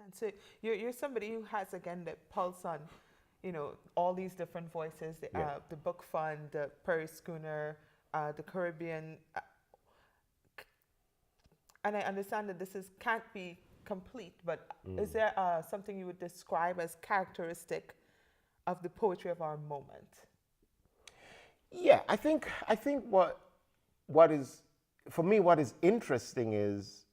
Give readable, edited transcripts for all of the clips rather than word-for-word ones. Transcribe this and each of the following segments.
And so you're somebody who has, again, the pulse on, all these different voices, the book fund, the Prairie Schooner, the Caribbean. And I understand that can't be complete, but is there something you would describe as characteristic of the poetry of our moment? Yeah, I think what is, for me, what is interesting is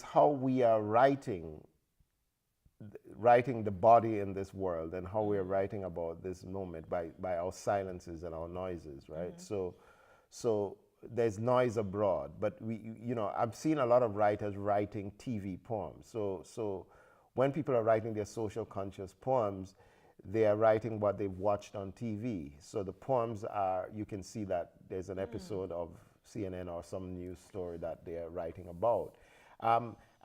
how we are writing the body in this world, and how we are writing about this moment by our silences and our noises, right? So there's noise abroad, but I've seen a lot of writers writing TV poems. So when people are writing their social conscious poems, they are writing what they've watched on TV. So the poems are, you can see that there's an episode of CNN or some news story that they are writing about.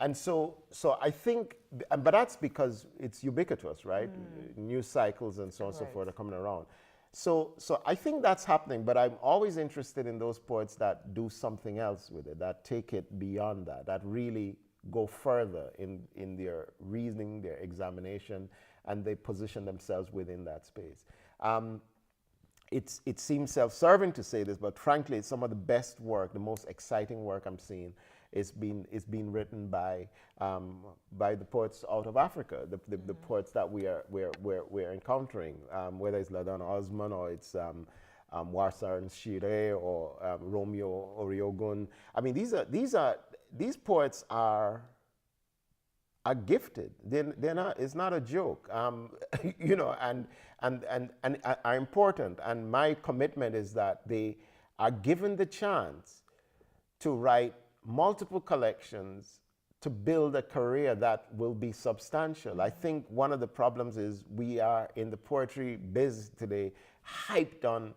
And so I think, but that's because it's ubiquitous, right? News cycles and so on and so forth are coming around. So I think that's happening, but I'm always interested in those poets that do something else with it, that take it beyond that really go further in their reasoning, their examination, and they position themselves within that space. It seems self-serving to say this, but frankly, some of the best work, the most exciting work I'm seeing is being written by the poets out of Africa, the poets that we're encountering, whether it's Ladan Osman or it's Warsan Shire or Romeo Oriogun. I mean, these poets are gifted. They're not. It's not a joke. And are important. And my commitment is that they are given the chance to write multiple collections to build a career that will be substantial. I think one of the problems is we are in the poetry biz today hyped on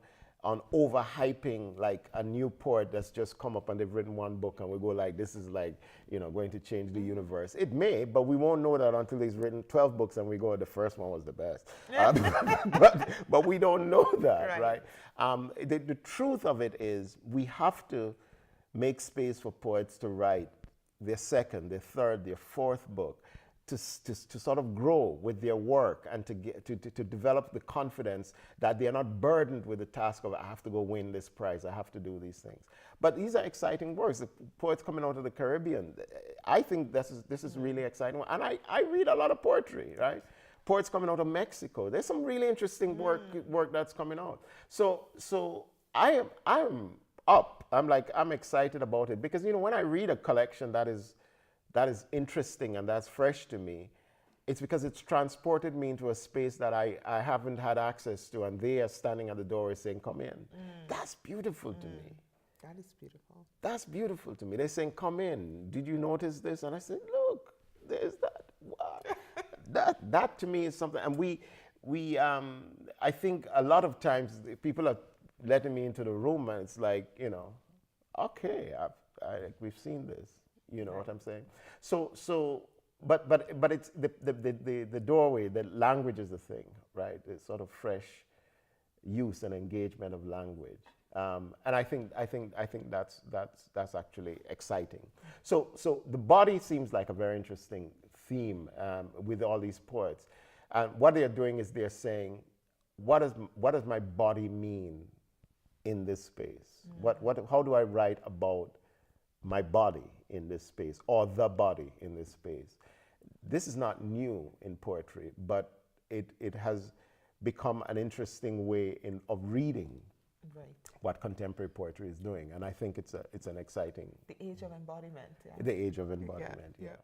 overhyping like a new poet that's just come up and they've written one book and we go like, this is like, going to change the universe. It may, but we won't know that until he's written 12 books and we go, the first one was the best. But we don't know that, right? The truth of it is we have to make space for poets to write their second, their third, their fourth book, to sort of grow with their work and to develop the confidence that they are not burdened with the task of, I have to go win this prize, I have to do these things. But these are exciting works. The poets coming out of the Caribbean, I think this is really exciting. And I read a lot of poetry, right? Poets coming out of Mexico. There's some really interesting work that's coming out. So I am up. I'm excited about it because when I read a collection that is interesting and that's fresh to me, it's because it's transported me into a space that I haven't had access to, and they are standing at the door saying, come in. That's beautiful to me. That is beautiful. That's beautiful to me. They're saying, come in. Did you notice this? And I said, look, there's that. Wow. that to me is something. And we I think a lot of times people are letting me into the room and it's like, okay, we've seen this. You know what I'm saying? But it's the doorway, the language is the thing, right? It's sort of fresh use and engagement of language. And I think that's actually exciting. So the body seems like a very interesting theme with all these poets. And what they're doing is they're saying, what does my body mean in this space? How do I write about my body in this space, or the body in this space? This is not new in poetry, but it has become an interesting way of reading what contemporary poetry is doing, and I think it's an exciting. The age of embodiment. Yeah. The age of embodiment. Yeah.